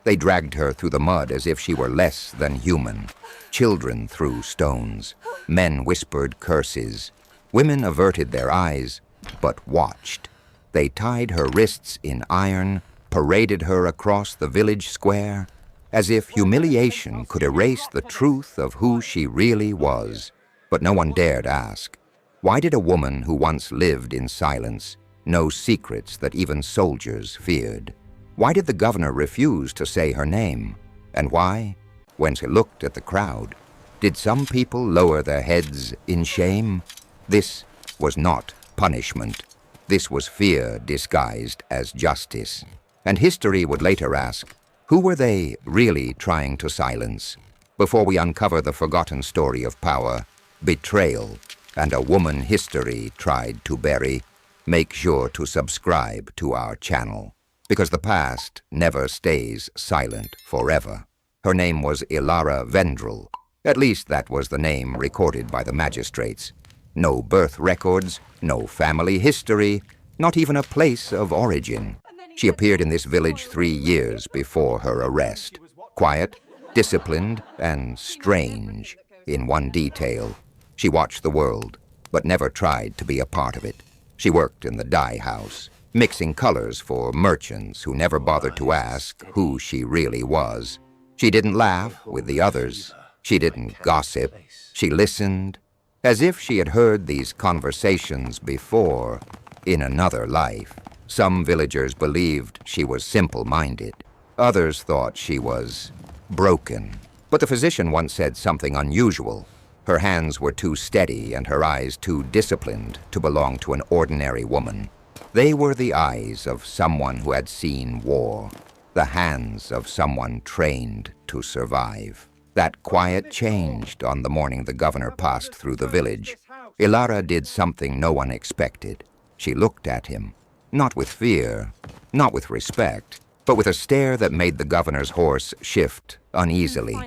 They dragged her through the mud as if she were less than human. Children threw stones. Men whispered curses. Women averted their eyes, but watched. They tied her wrists in iron, paraded her across the village square, as if humiliation could erase the truth of who she really was. But no one dared ask, why did a woman who once lived in silence know secrets that even soldiers feared? Why did the governor refuse to say her name? And why, when she looked at the crowd, did some people lower their heads in shame? This was not punishment. This was fear disguised as justice. And history would later ask, who were they really trying to silence? Before we uncover the forgotten story of power, betrayal, and a woman history tried to bury, make sure to subscribe to our channel, because the past never stays silent forever. Her name was Elara Vendrell. At least that was the name recorded by the magistrates. No birth records, no family history, not even a place of origin. She appeared in this village 3 years before her arrest. Quiet, disciplined, and strange. In one detail, she watched the world, but never tried to be a part of it. She worked in the dye house, mixing colors for merchants who never bothered to ask who she really was. She didn't laugh with the others. She didn't gossip. She listened, as if she had heard these conversations before in another life. Some villagers believed she was simple-minded. Others thought she was broken. But the physician once said something unusual. Her hands were too steady and her eyes too disciplined to belong to an ordinary woman. They were the eyes of someone who had seen war, the hands of someone trained to survive. That quiet changed on the morning the governor passed through the village. Elara did something no one expected. She looked at him, not with fear, not with respect, but with a stare that made the governor's horse shift uneasily.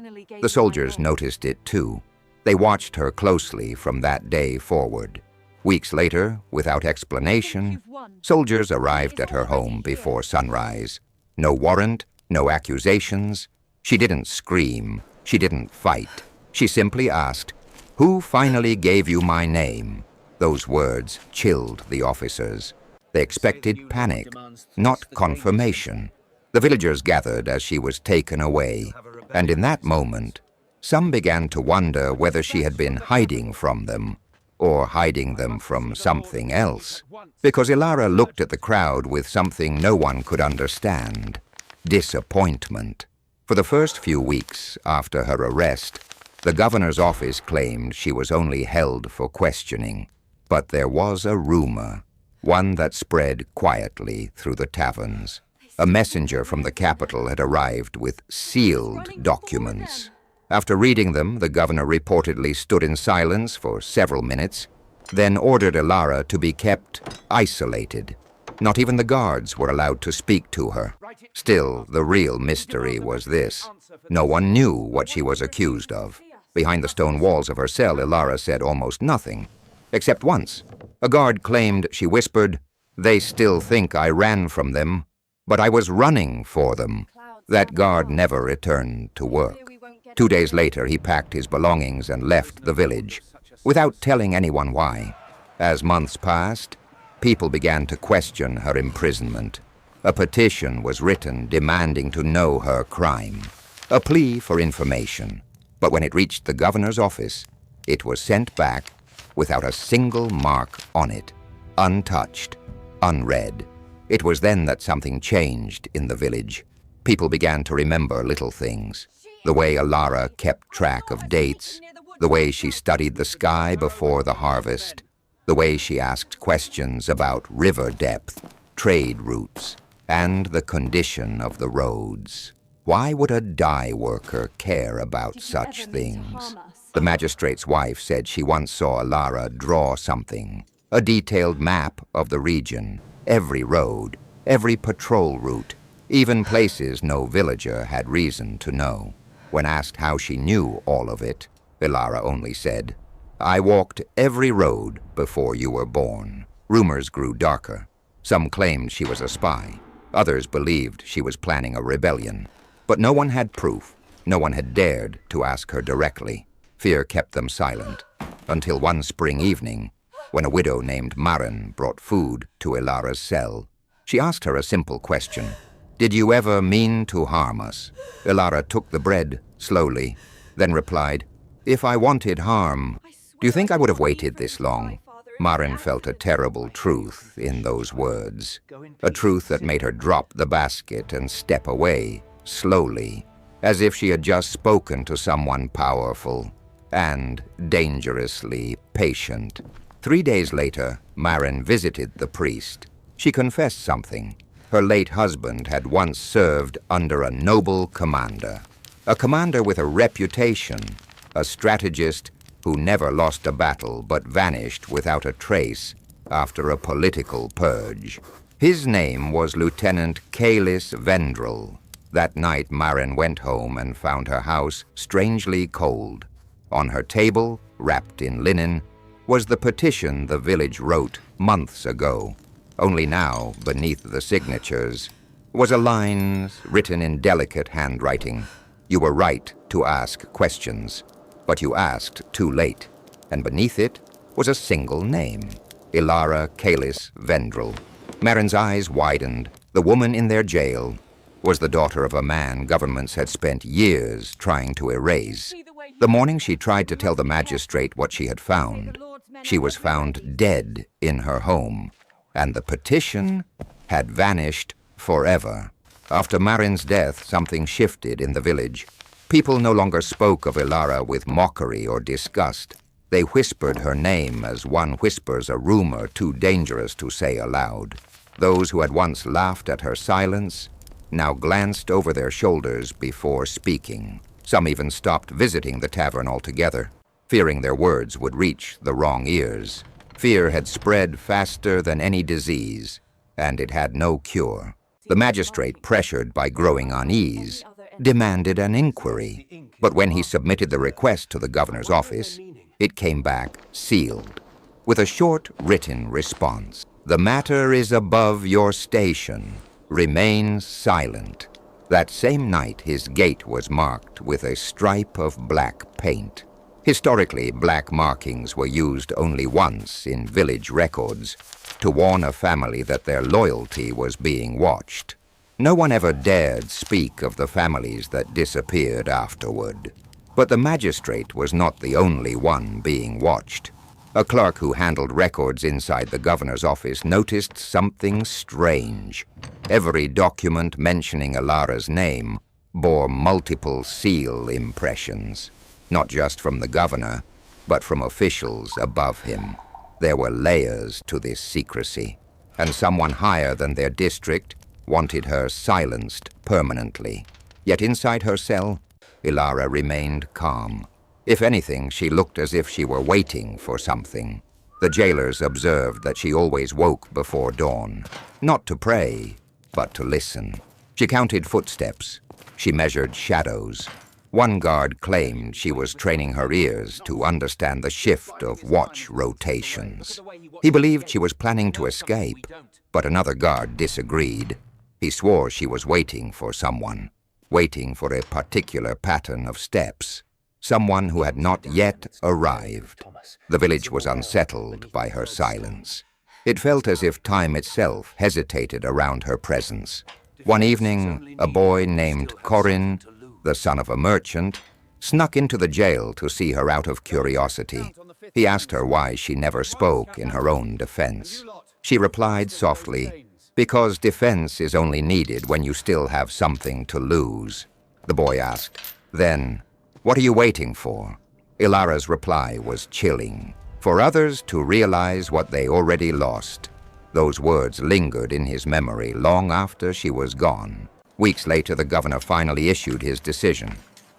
The soldiers noticed it too. They watched her closely from that day forward. Weeks later, without explanation, soldiers arrived at her home before sunrise. No warrant, no accusations. She didn't scream. She didn't fight. She simply asked, "Who finally gave you my name?" Those words chilled the officers. They expected panic, not confirmation. The villagers gathered as she was taken away, and in that moment, some began to wonder whether she had been hiding from them, or hiding them from something else, because Elara looked at the crowd with something no one could understand: disappointment. For the first few weeks after her arrest, the governor's office claimed she was only held for questioning. But there was a rumor, one that spread quietly through the taverns. A messenger from the capital had arrived with sealed documents. After reading them, the governor reportedly stood in silence for several minutes, then ordered Elara to be kept isolated. Not even the guards were allowed to speak to her. Still, the real mystery was this: no one knew what she was accused of. Behind the stone walls of her cell, Elara said almost nothing, except once. A guard claimed she whispered, "They still think I ran from them, but I was running for them." That guard never returned to work. 2 days later, he packed his belongings and left the village, without telling anyone why. As months passed, people began to question her imprisonment. A petition was written demanding to know her crime, a plea for information. But when it reached the governor's office, it was sent back without a single mark on it, untouched, unread. It was then that something changed in the village. People began to remember little things: the way Elara kept track of dates, the way she studied the sky before the harvest, the way she asked questions about river depth, trade routes, and the condition of the roads. Why would a dye worker care about such things? The magistrate's wife said she once saw Elara draw something, a detailed map of the region, every road, every patrol route, even places no villager had reason to know. When asked how she knew all of it, Elara only said, "I walked every road before you were born." Rumors grew darker. Some claimed she was a spy. Others believed she was planning a rebellion. But no one had proof. No one had dared to ask her directly. Fear kept them silent, until one spring evening, when a widow named Maren brought food to Elara's cell. She asked her a simple question. "Did you ever mean to harm us?" Elara took the bread slowly, then replied, "If I wanted harm, do you think I would have waited this long?" Maren felt a terrible truth in those words, a truth that made her drop the basket and step away, slowly, as if she had just spoken to someone powerful and dangerously patient. 3 days later, Maren visited the priest. She confessed something. Her late husband had once served under a noble commander, a commander with a reputation, a strategist who never lost a battle but vanished without a trace after a political purge. His name was Lieutenant Elara Vendrell. That night, Maren went home and found her house strangely cold. On her table, wrapped in linen, was the petition the village wrote months ago. Only now, beneath the signatures, was a line written in delicate handwriting. "You were right to ask questions, but you asked too late." And beneath it was a single name, Elara Vendrell. Maren's eyes widened. The woman in their jail was the daughter of a man governments had spent years trying to erase. The morning she tried to tell the magistrate what she had found, she was found dead in her home, and the petition had vanished forever. After Maren's death, something shifted in the village. People no longer spoke of Elara with mockery or disgust. They whispered her name as one whispers a rumor too dangerous to say aloud. Those who had once laughed at her silence now glanced over their shoulders before speaking. Some even stopped visiting the tavern altogether, fearing their words would reach the wrong ears. Fear had spread faster than any disease, and it had no cure. The magistrate, pressured by growing unease, demanded an inquiry. But when he submitted the request to the governor's office, it came back sealed, with a short written response. "The matter is above your station. Remain silent." That same night, his gate was marked with a stripe of black paint. Historically, black markings were used only once in village records to warn a family that their loyalty was being watched. No one ever dared speak of the families that disappeared afterward. But the magistrate was not the only one being watched. A clerk who handled records inside the governor's office noticed something strange. Every document mentioning Elara's name bore multiple seal impressions, not just from the governor, but from officials above him. There were layers to this secrecy, and someone higher than their district wanted her silenced permanently. Yet inside her cell, Elara remained calm. If anything, she looked as if she were waiting for something. The jailers observed that she always woke before dawn, not to pray, but to listen. She counted footsteps. She measured shadows. One guard claimed she was training her ears to understand the shift of watch rotations. He believed she was planning to escape, but another guard disagreed. He swore she was waiting for someone, waiting for a particular pattern of steps, someone who had not yet arrived. The village was unsettled by her silence. It felt as if time itself hesitated around her presence. One evening, a boy named Corin, the son of a merchant, snuck into the jail to see her out of curiosity. He asked her why she never spoke in her own defense. She replied softly, "Because defense is only needed when you still have something to lose." The boy asked, "Then, what are you waiting for?" Elara's reply was chilling. "For others to realize what they already lost." Those words lingered in his memory long after she was gone. Weeks later, the governor finally issued his decision.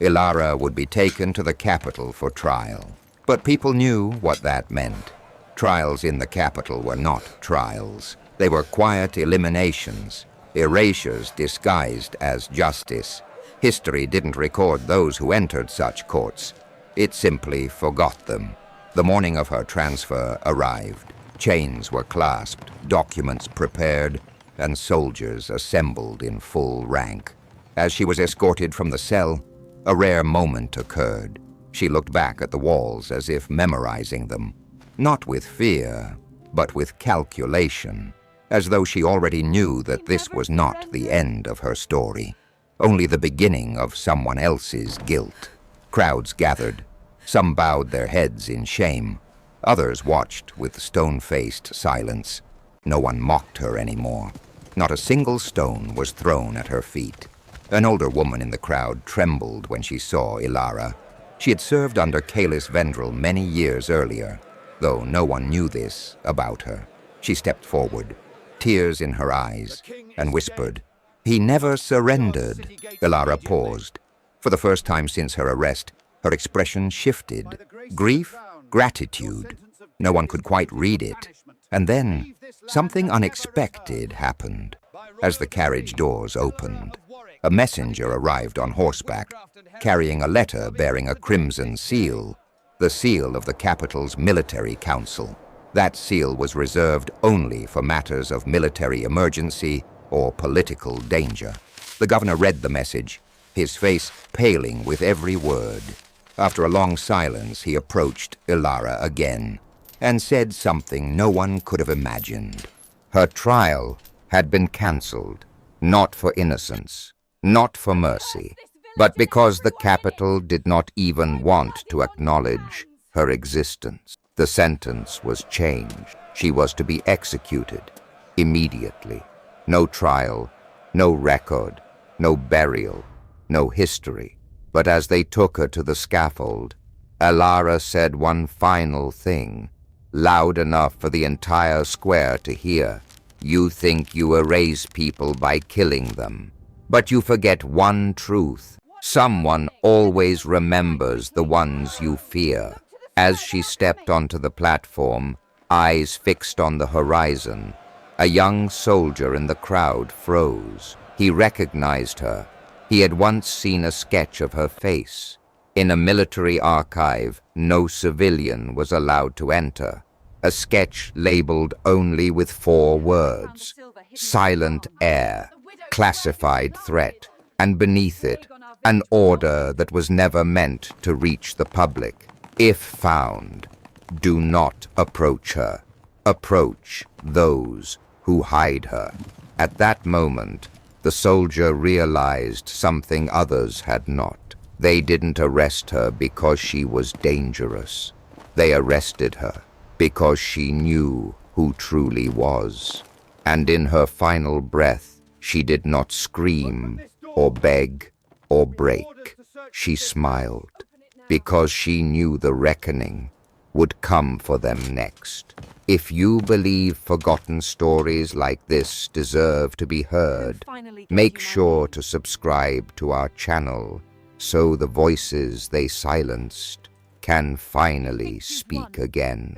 Elara would be taken to the capital for trial. But people knew what that meant. Trials in the capital were not trials. They were quiet eliminations, erasures disguised as justice. History didn't record those who entered such courts. It simply forgot them. The morning of her transfer arrived. Chains were clasped, documents prepared, and soldiers assembled in full rank. As she was escorted from the cell, a rare moment occurred. She looked back at the walls as if memorizing them, not with fear, but with calculation, as though she already knew that this was not the end of her story, only the beginning of someone else's guilt. Crowds gathered. Some bowed their heads in shame. Others watched with stone-faced silence. No one mocked her anymore. Not a single stone was thrown at her feet. An older woman in the crowd trembled when she saw Elara. She had served under Elara Vendrell many years earlier, though no one knew this about her. She stepped forward, tears in her eyes, and whispered, "He never surrendered." Elara paused. For the first time since her arrest, her expression shifted. Grief, gratitude. No one could quite read it. And then, something unexpected happened. As the carriage doors opened, a messenger arrived on horseback, carrying a letter bearing a crimson seal, the seal of the capital's military council. That seal was reserved only for matters of military emergency or political danger. The governor read the message, his face paling with every word. After a long silence, he approached Elara again and said something no one could have imagined. Her trial had been cancelled, not for innocence, not for mercy, but because the capital did not even want to acknowledge her existence. The sentence was changed. She was to be executed immediately. No trial, no record, no burial, no history. But as they took her to the scaffold, Elara said one final thing, loud enough for the entire square to hear. "You think you erase people by killing them, but you forget one truth. Someone always remembers the ones you fear." As she stepped onto the platform, eyes fixed on the horizon, a young soldier in the crowd froze. He recognized her. He had once seen a sketch of her face. In a military archive, no civilian was allowed to enter. A sketch labeled only with 4 words: silent heir, classified threat, and beneath it, an order that was never meant to reach the public. If found, do not approach her. Approach those who hide her. At that moment, the soldier realized something others had not. They didn't arrest her because she was dangerous. They arrested her because she knew who truly was. And in her final breath, she did not scream or beg or break. She smiled because she knew the reckoning would come for them next. If you believe forgotten stories like this deserve to be heard, make sure to subscribe to our channel so the voices they silenced can finally speak again.